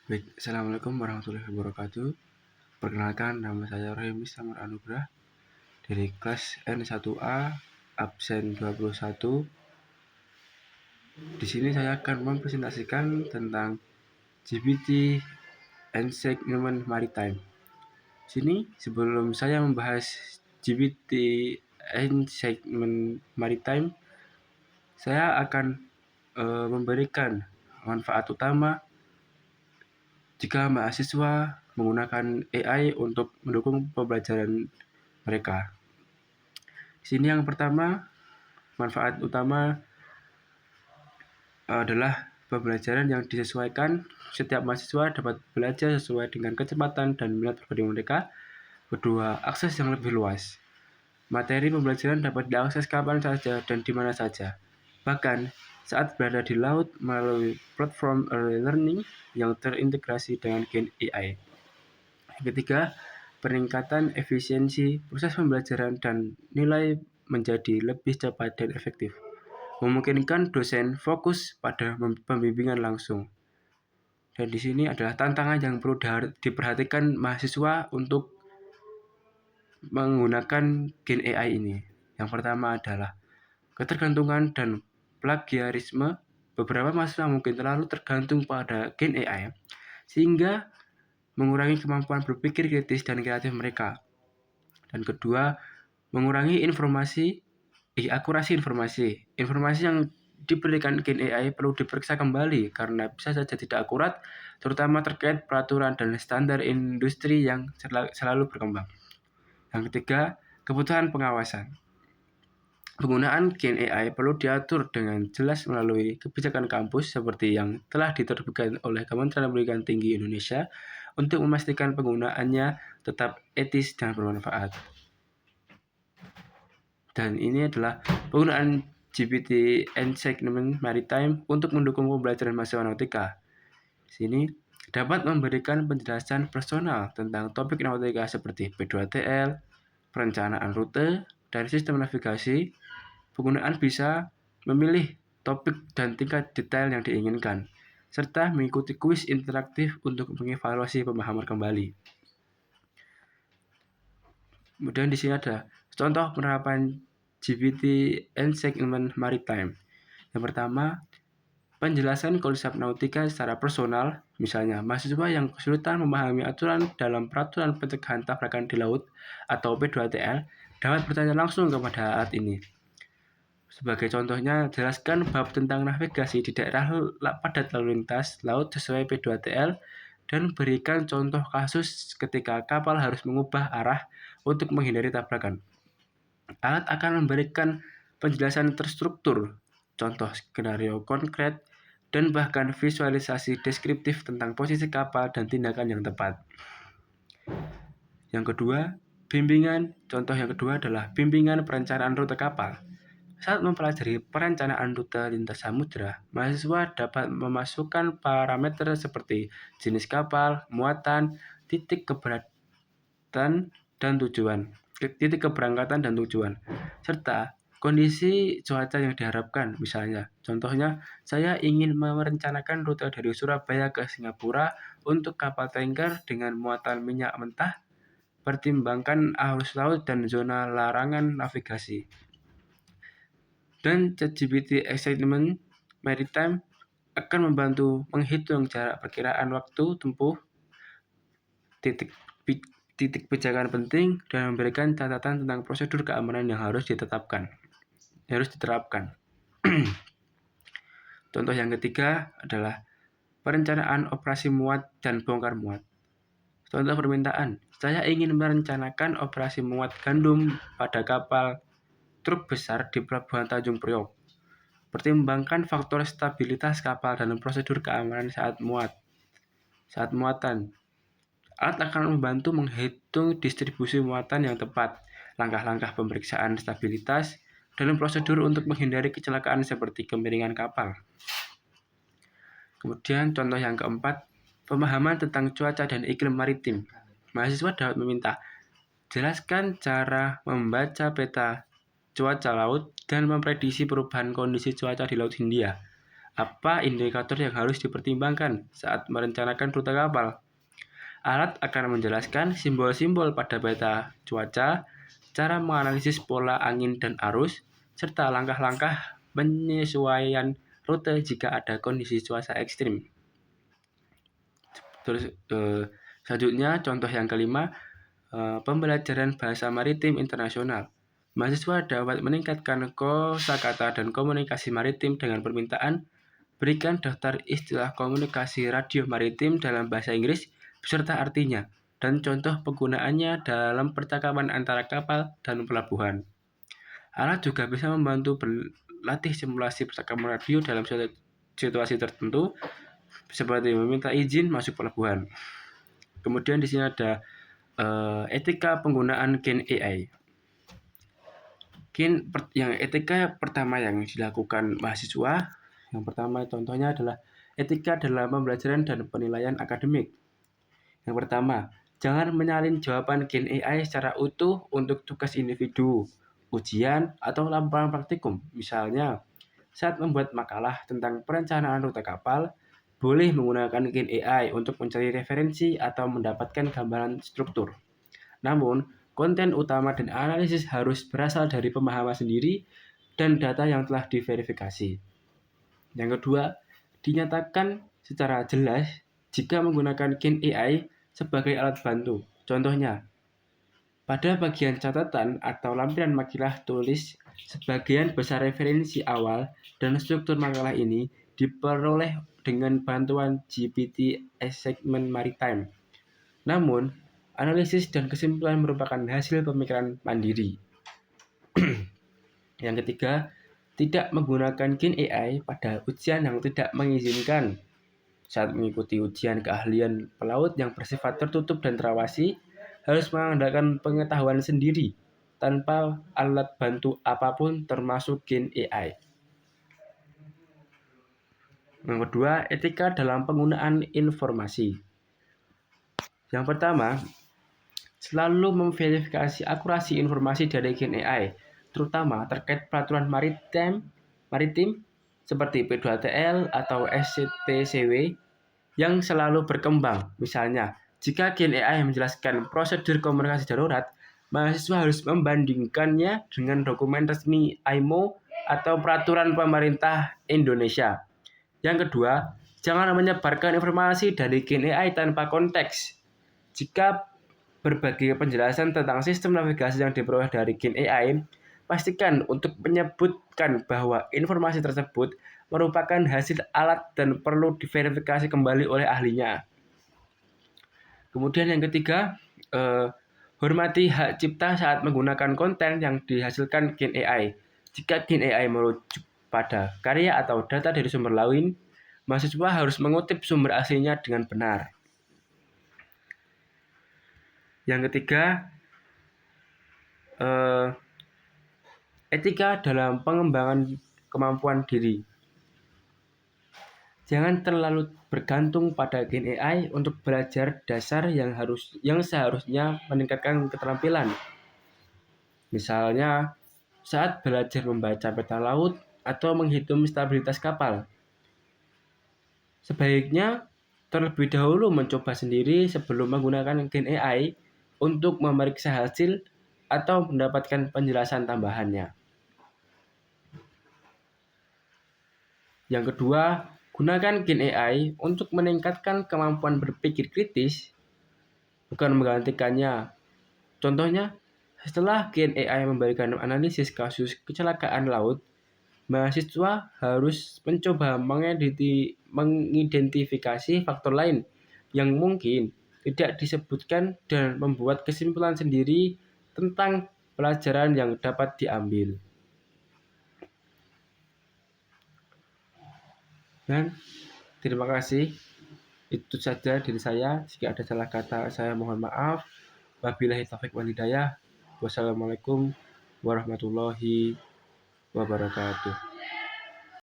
Baik, Assalamualaikum warahmatullahi wabarakatuh. Perkenalkan, nama saya Rohim Samar Anugrah dari kelas N1A, absen 21. Di sini saya akan mempresentasikan tentang GPT and Segment Maritime. Sini, sebelum saya membahas GPT and Segment Maritime, saya akan memberikan manfaat utama jika mahasiswa menggunakan AI untuk mendukung pembelajaran mereka. Sini yang pertama, manfaat utama adalah pembelajaran yang disesuaikan. Setiap mahasiswa dapat belajar sesuai dengan kecepatan dan minat pribadi mereka. Kedua, akses yang lebih luas. Materi pembelajaran dapat diakses kapan saja dan di mana saja. Bahkan saat berada di laut melalui platform early learning yang terintegrasi dengan Gen AI. Ketiga, peningkatan efisiensi proses pembelajaran dan nilai menjadi lebih cepat dan efektif, memungkinkan dosen fokus pada pembimbingan langsung. Dan di sini adalah tantangan yang perlu diperhatikan mahasiswa untuk menggunakan Gen AI ini. Yang pertama adalah ketergantungan dan plagiarisme. Beberapa mahasiswa mungkin terlalu tergantung pada Gen AI, sehingga mengurangi kemampuan berpikir kritis dan kreatif mereka. Dan kedua, mengurangi akurasi informasi. Informasi yang diberikan Gen AI perlu diperiksa kembali karena bisa saja tidak akurat, terutama terkait peraturan dan standar industri yang selalu berkembang. Yang ketiga, kebutuhan pengawasan. Penggunaan Gen AI perlu diatur dengan jelas melalui kebijakan kampus seperti yang telah diterbitkan oleh Kementerian Pendidikan Tinggi Indonesia untuk memastikan penggunaannya tetap etis dan bermanfaat. Dan ini adalah penggunaan GPT and Segment Maritime untuk mendukung pembelajaran mahasiswa nautika. Di sini dapat memberikan penjelasan personal tentang topik nautika seperti P2TL, perencanaan rute, dan sistem navigasi. Penggunaan bisa memilih topik dan tingkat detail yang diinginkan, serta mengikuti kuis interaktif untuk mengevaluasi pemahaman kembali. Kemudian di sini ada contoh penerapan GPT and Segment Maritime. Yang pertama, penjelasan konsep nautika secara personal, misalnya mahasiswa yang kesulitan memahami aturan dalam peraturan pencegahan tabrakan di laut atau P2TL dapat bertanya langsung kepada alat ini. Sebagai contohnya, jelaskan bab tentang navigasi di daerah padat lalu lintas laut sesuai P2TL dan berikan contoh kasus ketika kapal harus mengubah arah untuk menghindari tabrakan. Alat akan memberikan penjelasan terstruktur, contoh skenario konkret, dan bahkan visualisasi deskriptif tentang posisi kapal dan tindakan yang tepat. Yang kedua, contoh yang kedua adalah bimbingan perencanaan rute kapal. Saat mempelajari perencanaan rute lintas samudra, mahasiswa dapat memasukkan parameter seperti jenis kapal, muatan, titik keberangkatan dan tujuan, serta kondisi cuaca yang diharapkan. Misalnya, contohnya, saya ingin merencanakan rute dari Surabaya ke Singapura untuk kapal tanker dengan muatan minyak mentah, pertimbangkan arus laut dan zona larangan navigasi. Dan ChatGPT Segment Maritime akan membantu menghitung jarak perkiraan waktu tempuh, titik pijakan penting, dan memberikan catatan tentang prosedur keamanan yang harus diterapkan. Contoh yang ketiga adalah perencanaan operasi muat dan bongkar muat. Contoh permintaan, saya ingin merencanakan operasi muat gandum pada kapal truk besar di Pelabuhan Tanjung Priok. Pertimbangkan faktor stabilitas kapal dan prosedur keamanan saat muatan. Alat akan membantu menghitung distribusi muatan yang tepat, langkah-langkah pemeriksaan stabilitas, dan prosedur untuk menghindari kecelakaan seperti kemiringan kapal. Kemudian contoh yang keempat, pemahaman tentang cuaca dan iklim maritim. Mahasiswa dapat meminta, jelaskan cara membaca peta cuaca laut dan memprediksi perubahan kondisi cuaca di Laut Hindia. Apa indikator yang harus dipertimbangkan saat merencanakan rute kapal? Alat akan menjelaskan simbol-simbol pada peta cuaca, cara menganalisis pola angin dan arus, serta langkah-langkah penyesuaian rute jika ada kondisi cuaca ekstrim. Terus selanjutnya contoh yang kelima, pembelajaran bahasa maritim internasional. Mahasiswa dapat meningkatkan kosakata dan komunikasi maritim dengan permintaan berikan daftar istilah komunikasi radio maritim dalam bahasa Inggris beserta artinya dan contoh penggunaannya dalam percakapan antara kapal dan pelabuhan. Alat juga bisa membantu berlatih simulasi percakapan radio dalam situasi tertentu seperti meminta izin masuk pelabuhan. Kemudian di sini ada etika penggunaan Gen AI. Yang etika pertama yang dilakukan mahasiswa, yang pertama contohnya adalah etika dalam pembelajaran dan penilaian akademik. Yang pertama, jangan menyalin jawaban Gen AI secara utuh untuk tugas individu, ujian, atau laporan praktikum. Misalnya, saat membuat makalah tentang perencanaan rute kapal, boleh menggunakan Gen AI untuk mencari referensi atau mendapatkan gambaran struktur. Namun, konten utama dan analisis harus berasal dari pemahaman sendiri dan data yang telah diverifikasi. Yang kedua, dinyatakan secara jelas jika menggunakan Gen AI sebagai alat bantu. Contohnya, pada bagian catatan atau lampiran makalah tulis, sebagian besar referensi awal dan struktur makalah ini diperoleh dengan bantuan GPT Segment Maritime. Namun, analisis dan kesimpulan merupakan hasil pemikiran mandiri. Yang ketiga, tidak menggunakan Gen AI pada ujian yang tidak mengizinkan. Saat mengikuti ujian keahlian pelaut yang bersifat tertutup dan terawasi, harus mengandalkan pengetahuan sendiri tanpa alat bantu apapun termasuk Gen AI. Yang kedua, etika dalam penggunaan informasi. Yang pertama, selalu memverifikasi akurasi informasi dari Gen AI, terutama terkait peraturan maritim seperti P2TL atau SCTCW yang selalu berkembang. Misalnya, jika Gen AI menjelaskan prosedur komunikasi darurat, mahasiswa harus membandingkannya dengan dokumen resmi IMO atau peraturan pemerintah Indonesia. Yang kedua, jangan menyebarkan informasi dari Gen AI tanpa konteks. Jika berbagai penjelasan tentang sistem navigasi yang diperoleh dari Gen AI, pastikan untuk menyebutkan bahwa informasi tersebut merupakan hasil alat dan perlu diverifikasi kembali oleh ahlinya. Kemudian yang ketiga, hormati hak cipta saat menggunakan konten yang dihasilkan Gen AI. Jika Gen AI merujuk pada karya atau data dari sumber lain, mahasiswa harus mengutip sumber aslinya dengan benar. Yang ketiga, etika dalam pengembangan kemampuan diri. Jangan terlalu bergantung pada Gen AI untuk belajar dasar yang seharusnya meningkatkan keterampilan. Misalnya, saat belajar membaca peta laut atau menghitung stabilitas kapal. Sebaiknya terlebih dahulu mencoba sendiri sebelum menggunakan Gen AI untuk memeriksa hasil atau mendapatkan penjelasan tambahannya. Yang kedua, gunakan Gen AI untuk meningkatkan kemampuan berpikir kritis, bukan menggantikannya. Contohnya, setelah Gen AI memberikan analisis kasus kecelakaan laut, mahasiswa harus mencoba mengidentifikasi faktor lain yang mungkin tidak disebutkan dan membuat kesimpulan sendiri tentang pelajaran yang dapat diambil. Dan terima kasih. Itu saja dari saya. Jika ada salah kata, saya mohon maaf. Wabillahi taufiq wal hidayah. Wassalamualaikum warahmatullahi wabarakatuh.